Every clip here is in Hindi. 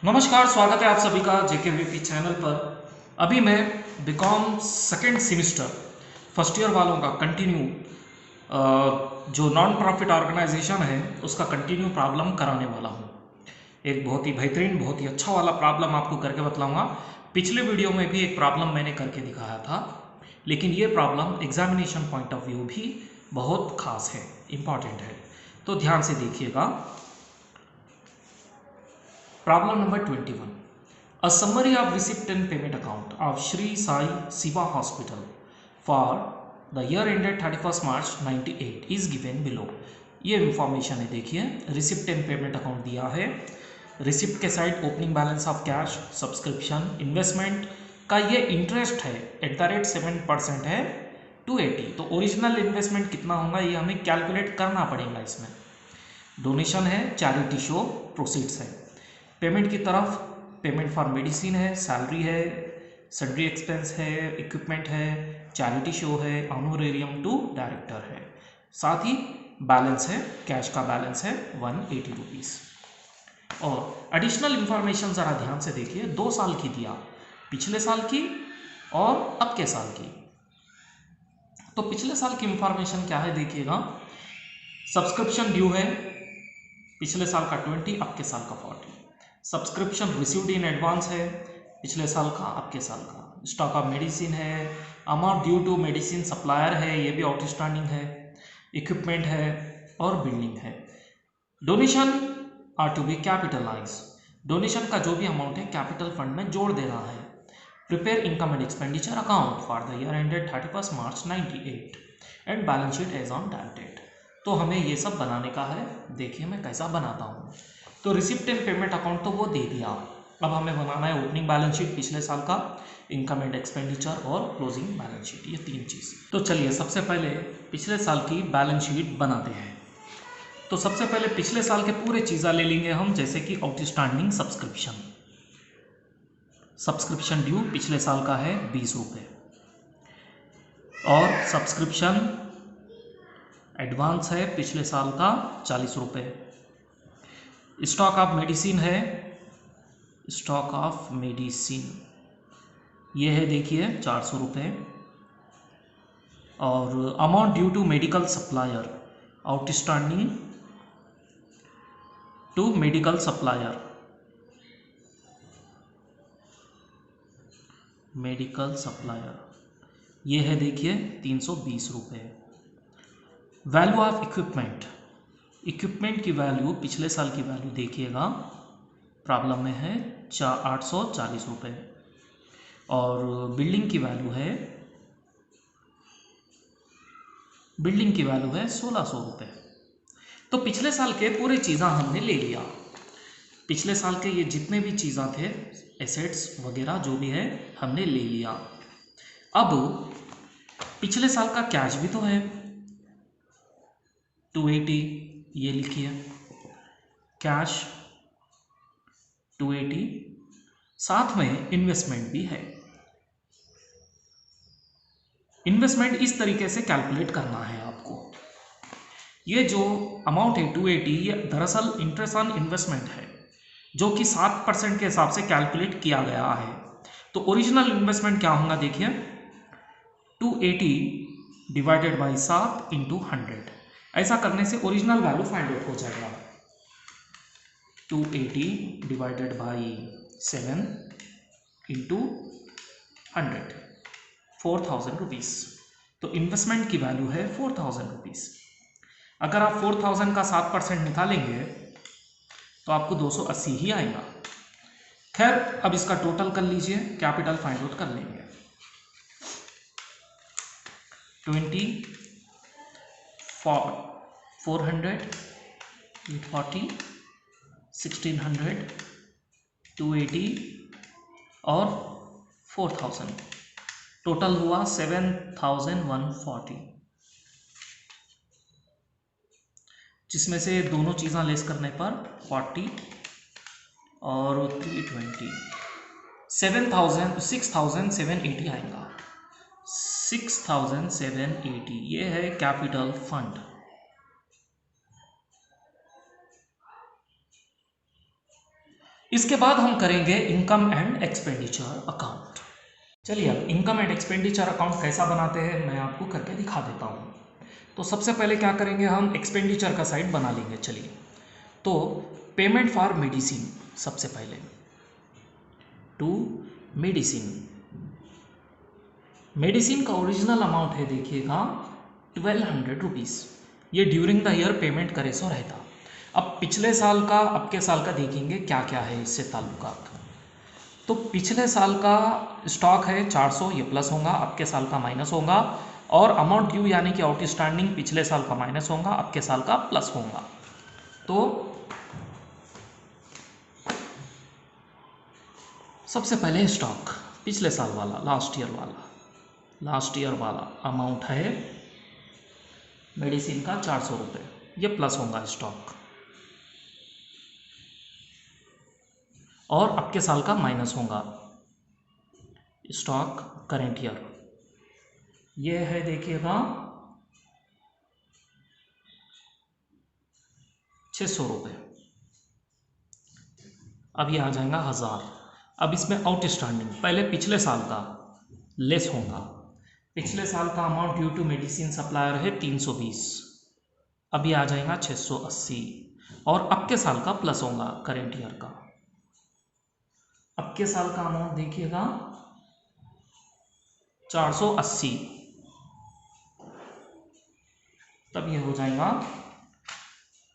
नमस्कार, स्वागत है आप सभी का जेकेवीपी चैनल पर। अभी मैं BCom second semester first year वालों का कंटिन्यू जो नॉन प्रॉफिट ऑर्गेनाइजेशन है उसका कंटिन्यू प्रॉब्लम कराने वाला हूँ। एक बहुत ही बेहतरीन, बहुत ही अच्छा वाला प्रॉब्लम आपको करके बतलाऊंगा। पिछले वीडियो में भी एक प्रॉब्लम मैंने करके दिखाया था, लेकिन ये problem examination point of view भी बहुत खास है, इम्पॉर्टेंट है। तो ध्यान से देखिएगा। Problem number 21. A summary of receipt and payment account of Sri Sai Siva Hospital for the year ended 31st March 98 is given below. ये इंफॉर्मेशन है, देखिए। रिसिप्ट एंड पेमेंट अकाउंट दिया है। रिसिप्ट के side opening balance of cash, subscription, investment का ये इंटरेस्ट है @7% है 280। तो ओरिजिनल इन्वेस्टमेंट कितना होगा ये हमें कैलकुलेट करना पड़ेगा। इसमें डोनेशन है, चैरिटी शो, प्रोसीड्स है। पेमेंट की तरफ पेमेंट फॉर मेडिसिन है, सैलरी है, सन्ड्री एक्सपेंस है, इक्विपमेंट है, चैरिटी शो है, ऑनोरेरियम टू डायरेक्टर है। साथ ही बैलेंस है, कैश का बैलेंस है 180 रुपीज़। और एडिशनल इंफॉर्मेशन ज़रा ध्यान से देखिए। 2 साल की दिया, पिछले साल की और अब के साल की। तो पिछले साल की इंफॉर्मेशन क्या है देखिएगा। सब्सक्रिप्शन ड्यू है, पिछले साल का 20, अब के साल का 40। सब्सक्रिप्शन रिसीव्ड इन एडवांस है, पिछले साल का अब के साल का। स्टॉक ऑफ मेडिसिन है, amount due to medicine supplier है, ये भी आउटस्टैंडिंग है। इक्विपमेंट है और बिल्डिंग है। Donation are to be capitalise, donation का जो भी अमाउंट है कैपिटल फंड में जोड़ दे रहा है। Prepare income and expenditure account for the year ended 31 March 98 and balance sheet as on that date. तो हमें ये सब बनाने का है। देखिए मैं कैसा बनाता हूँ। तो रिसिप्ट एंड पेमेंट अकाउंट तो वो दे दिया। अब हमें बनाना है ओपनिंग बैलेंस शीट पिछले साल का, इनकम एंड एक्सपेंडिचर और क्लोजिंग बैलेंस शीट, ये 3 चीज़। तो चलिए सबसे पहले पिछले साल की बैलेंस शीट बनाते हैं। तो सबसे पहले पिछले साल के पूरे चीज़ा ले लेंगे हम, जैसे कि आउटस्टैंडिंग सब्सक्रिप्शन। सब्सक्रिप्शन ड्यू पिछले साल का है 20 रुपये, और सब्सक्रिप्शन एडवांस है पिछले साल का 40 रुपये। स्टॉक ऑफ मेडिसिन है, स्टॉक ऑफ मेडिसिन ये है देखिए 400 रुपये। और amount due to medical supplier, outstanding to medical supplier, medical supplier ये है देखिए 320 रुपये। वैल्यू ऑफ इक्विपमेंट, इक्विपमेंट की वैल्यू पिछले साल की वैल्यू देखिएगा, प्रॉब्लम में है 840 रुपये। और बिल्डिंग की वैल्यू है, बिल्डिंग की वैल्यू है 1600 रुपये। तो पिछले साल के पूरे चीज़ा हमने ले लिया। पिछले साल के ये जितने भी चीज़ा थे, एसेट्स वगैरह जो भी है हमने ले लिया। अब पिछले साल का कैश भी तो है 280, ये लिखिए कैश 280। साथ में इन्वेस्टमेंट भी है। इन्वेस्टमेंट इस तरीके से कैलकुलेट करना है आपको। ये जो अमाउंट है 280, ये दरअसल इंटरेस्ट ऑन इन्वेस्टमेंट है, जो कि 7% के हिसाब से कैलकुलेट किया गया है। तो ओरिजिनल इन्वेस्टमेंट क्या होगा देखिए, 280 डिवाइडेड बाई 7 इंटू 100। ऐसा करने से ओरिजिनल वैल्यू फाइंड आउट हो जाएगा। 280 डिवाइडेड बाई 7 इंटू 100, 4000 रुपीज़। तो इन्वेस्टमेंट की वैल्यू है 4000 रुपीज़। अगर आप 4000 का 7% निकालेंगे तो आपको 280 ही आएगा। खैर, अब इसका टोटल कर लीजिए, कैपिटल फाइंड आउट कर लेंगे। 20 400 840 1600 280 और 4000, टोटल हुआ 7140, जिसमें से दोनों चीज़ें लेस करने पर 40 और 320, 6780 आएगा। 6780 ये है कैपिटल फंड। इसके बाद हम करेंगे इनकम एंड एक्सपेंडिचर अकाउंट। चलिए अब इनकम एंड एक्सपेंडिचर अकाउंट कैसा बनाते हैं मैं आपको करके दिखा देता हूँ। तो सबसे पहले क्या करेंगे, हम एक्सपेंडिचर का साइड बना लेंगे। चलिए, तो पेमेंट फॉर मेडिसिन, सबसे पहले टू मेडिसिन। मेडिसिन का ओरिजिनल अमाउंट है, देखिएगा 1200 रुपीज़। ये ड्यूरिंग द ईयर पेमेंट करे सो रहता। अब पिछले साल का अब के साल का देखेंगे क्या क्या है इससे ताल्लुकात। तो पिछले साल का स्टॉक है 400, ये प्लस होगा, अब के साल का माइनस होगा। और अमाउंट ड्यू यानी कि आउटस्टैंडिंग पिछले साल का माइनस होगा, अब के साल का प्लस होगा। तो सबसे पहले स्टॉक पिछले साल वाला, लास्ट ईयर वाला अमाउंट है मेडिसिन का 400 रुपये, ये प्लस होगा स्टॉक। और अब के साल का माइनस होगा स्टॉक करेंट ईयर, ये है देखिएगा 600 रुपये। अब ये आ जाएगा 1000। अब इसमें आउटस्टैंडिंग पहले पिछले साल का लेस होगा। पिछले साल का amount due to medicine supplier है 320, अभी आ जाएगा 680। और अब के साल का प्लस होगा करेंट ईयर का। अब के साल का अमाउंट देखिएगा 480, तब ये हो जाएगा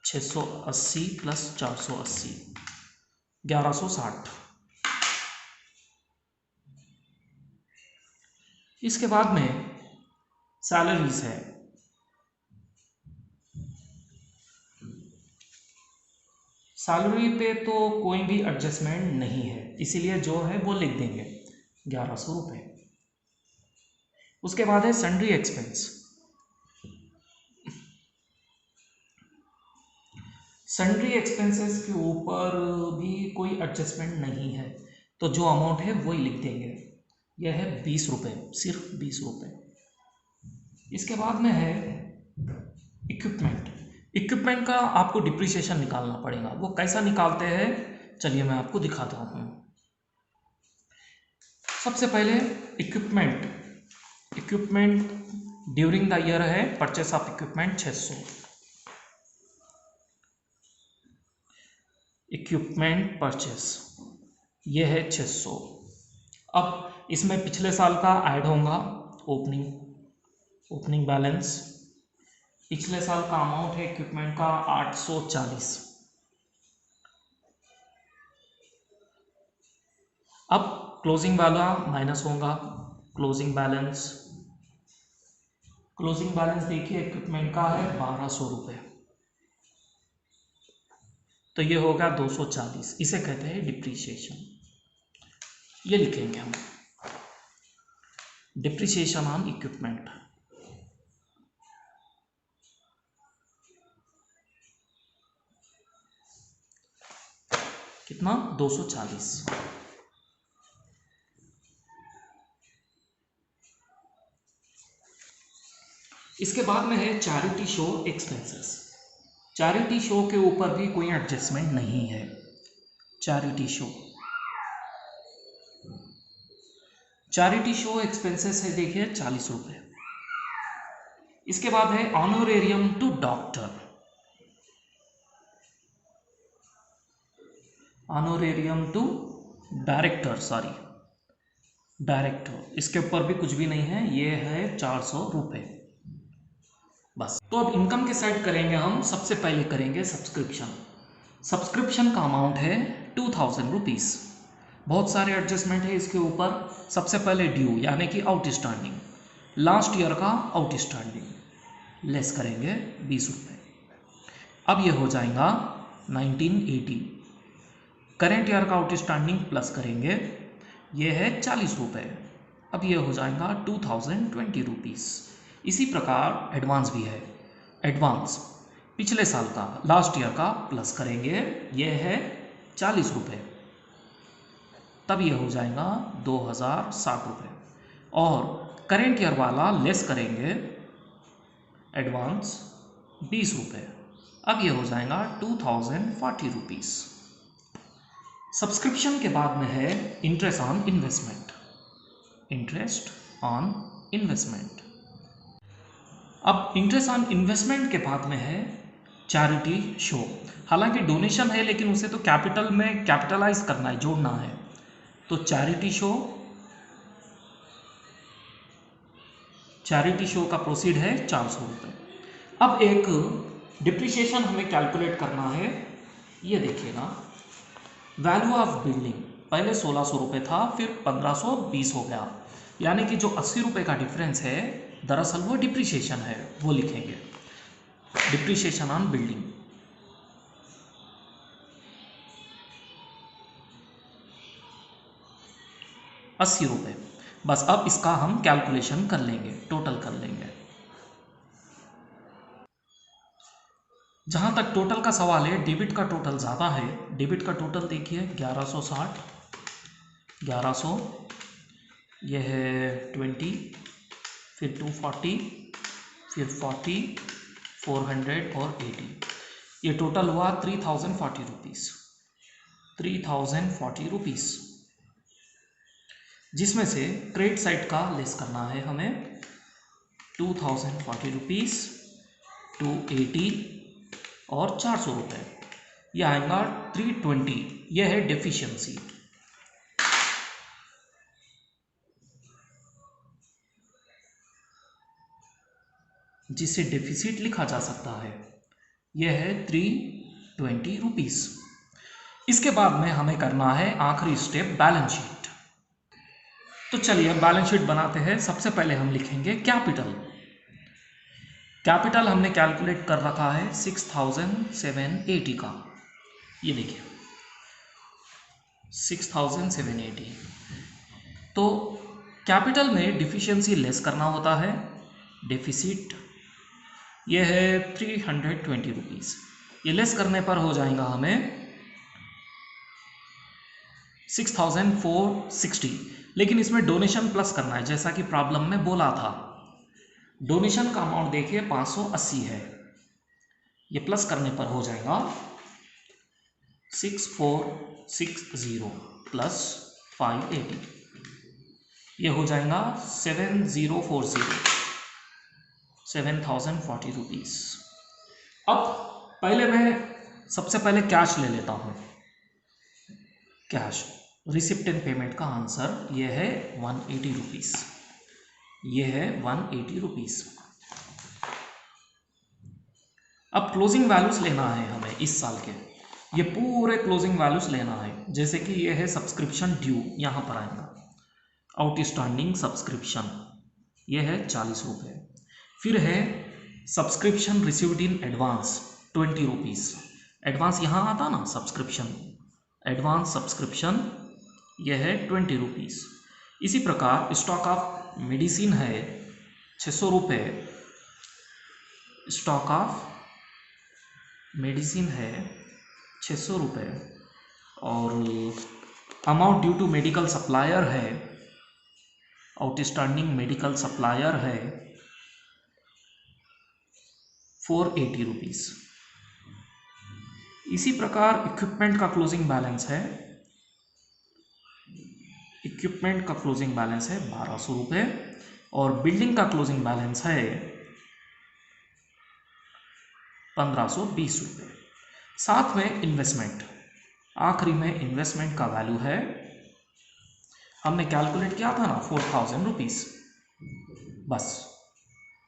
680 प्लस 480 1160। इसके बाद में सैलरीज है। सैलरी पे तो कोई भी एडजस्टमेंट नहीं है, इसीलिए जो है वो लिख देंगे 1100 रुपये। उसके बाद है सन्ड्री एक्सपेंस। सन्ड्री एक्सपेंसेस के ऊपर भी कोई एडजस्टमेंट नहीं है, तो जो अमाउंट है वही लिख देंगे। यह है 20 रुपये, सिर्फ 20 रुपये। इसके बाद में है इक्विपमेंट। इक्विपमेंट का आपको डिप्रिसिएशन निकालना पड़ेगा। वो कैसा निकालते हैं, चलिए मैं आपको दिखाता हूँ। सबसे पहले इक्विपमेंट ड्यूरिंग द ईयर है purchase of equipment 600। Equipment purchase ये है 600। अब इसमें पिछले साल का ऐड होगा ओपनिंग बैलेंस। पिछले साल का अमाउंट है इक्विपमेंट का 840। अब क्लोजिंग वाला माइनस होगा क्लोजिंग बैलेंस देखिए इक्विपमेंट का है 1200 रुपये, तो ये होगा 240। इसे कहते हैं डिप्रिसिएशन। ये लिखेंगे हम डिप्रिसिएशन ऑन इक्विपमेंट। कितना 240। इसके बाद में है charity show expenses. Charity show के ऊपर भी कोई एडजस्टमेंट नहीं है। चैरिटी शो एक्सपेंसेस है देखिए 40 रुपये। इसके बाद है honorarium to doctor. Honorarium to director, इसके ऊपर भी कुछ भी नहीं है, ये है 400 रुपये बस। तो अब इनकम के साइड करेंगे हम। सबसे पहले करेंगे सब्सक्रिप्शन का अमाउंट है 2000 रुपीज़। बहुत सारे एडजस्टमेंट है इसके ऊपर। सबसे पहले ड्यू यानी कि आउटस्टैंडिंग, लास्ट ईयर का आउटस्टैंडिंग लेस करेंगे 20 रुपये। अब ये हो जाएगा 1980। करेंट ईयर का आउटस्टैंडिंग प्लस करेंगे, ये है 40 रुपये। अब ये हो जाएगा 2020 रुपीज़। इसी प्रकार एडवांस भी है। एडवांस पिछले साल का लास्ट ईयर का प्लस करेंगे, ये है 40 रुपये। तब ये हो जाएगा 2060 रुपये। और करेंट ईयर वाला लेस करेंगे एडवांस 20 रुपये। अब ये हो जाएगा 2040 रुपीज़। सब्सक्रिप्शन के बाद में है interest on investment. Interest on investment. अब इंटरेस्ट ऑन इन्वेस्टमेंट के बाद में है चैरिटी शो। हालांकि डोनेशन है लेकिन उसे तो कैपिटल में कैपिटलाइज करना है, जोड़ना है। तो चैरिटी शो का प्रोसीड है 400 रुपये। अब एक डिप्रिसिएशन हमें कैलकुलेट करना है। ये देखिएगा, वैल्यू ऑफ बिल्डिंग पहले 1600 रुपये था, फिर 1520 हो गया, यानी कि जो 80 रुपये का डिफरेंस है दरअसल वो डिप्रिसिएशन है, वो लिखेंगे डिप्रिसिएशन ऑन बिल्डिंग। ₹80। बस अब इसका हम कैलकुलेशन कर लेंगे, टोटल कर लेंगे। जहां तक टोटल का सवाल है, डेबिट का टोटल ज़्यादा है। डेबिट का टोटल देखिए 1160, 1100, यह है 20, फिर 240, फिर 40, 400 और 80। ये टोटल हुआ 3040 रुपीज़। 3040 रुपीज़, जिसमें से क्रेडिट साइड का लेस करना है हमें। 2040 रुपीज़, 280 और 400 रुपये, यह आएगा 320। यह है डेफिशिएंसी। जिसे डेफिसिट लिखा जा सकता है, यह है 320 रुपीज़। इसके बाद में हमें करना है आखिरी स्टेप, बैलेंस शीट। तो चलिए बैलेंस शीट बनाते हैं। सबसे पहले हम लिखेंगे कैपिटल। कैपिटल हमने कैलकुलेट कर रखा है 6780 का। ये देखिए 6780। तो कैपिटल में डिफिशिएंसी लेस करना होता है, डेफिसिट। ये है 320 रुपीज़। ये लेस करने पर हो जाएगा हमें 6460। लेकिन इसमें डोनेशन प्लस करना है, जैसा कि प्रॉब्लम में बोला था। डोनेशन का अमाउंट देखिए 580 है। ये प्लस करने पर हो जाएगा 6460 प्लस 580, ये हो जाएगा 7040 रुपीज़। अब पहले मैं सबसे पहले कैश ले लेता हूँ। कैश रिसिप्ट एंड पेमेंट का आंसर ये है 180 रुपीज़। ये है 180 रुपीज़। अब क्लोजिंग वैल्यूज लेना है हमें इस साल के। ये पूरे क्लोजिंग वैल्यूज लेना है। जैसे कि ये है सब्सक्रिप्शन ड्यू, यहाँ पर आएगा आउटस्टैंडिंग सब्सक्रिप्शन, ये है 40 रुपये। फिर है subscription received in advance 20 rupees. Advance यहाँ आता ना, सब्सक्रिप्शन, एडवांस सब्सक्रिप्शन, यह है 20 रुपीज़। इसी प्रकार स्टॉक ऑफ मेडिसिन है 600 रुपये। स्टॉक ऑफ मेडिसिन है 600 रुपये। और amount due to medical supplier है, आउटस्टैंडिंग मेडिकल सप्लायर है 480 रुपीज़। इसी प्रकार इक्विपमेंट का क्लोजिंग बैलेंस है, इक्विपमेंट का क्लोजिंग बैलेंस है 1200 रुपये। और बिल्डिंग का क्लोजिंग बैलेंस है 1520 रुपये। साथ में इन्वेस्टमेंट, आखिरी में इन्वेस्टमेंट का वैल्यू है, हमने कैलकुलेट किया था ना 4000 रुपीज़। बस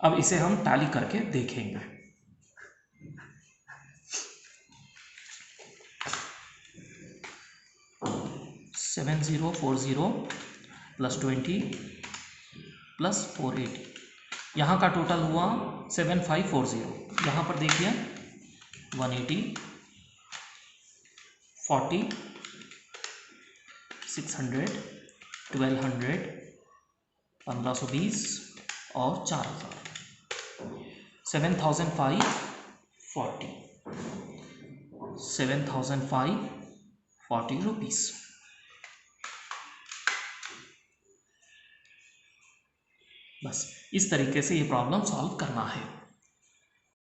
अब इसे हम टैली करके देखेंगे। $7040 + 20 + 480, यहाँ का टोटल हुआ 7540। यहाँ पर देखिए 180, 40, 600, 1200, 1520 और 4000, 7540, 7540 रुपीज़। बस इस तरीके से ये प्रॉब्लम सॉल्व करना है।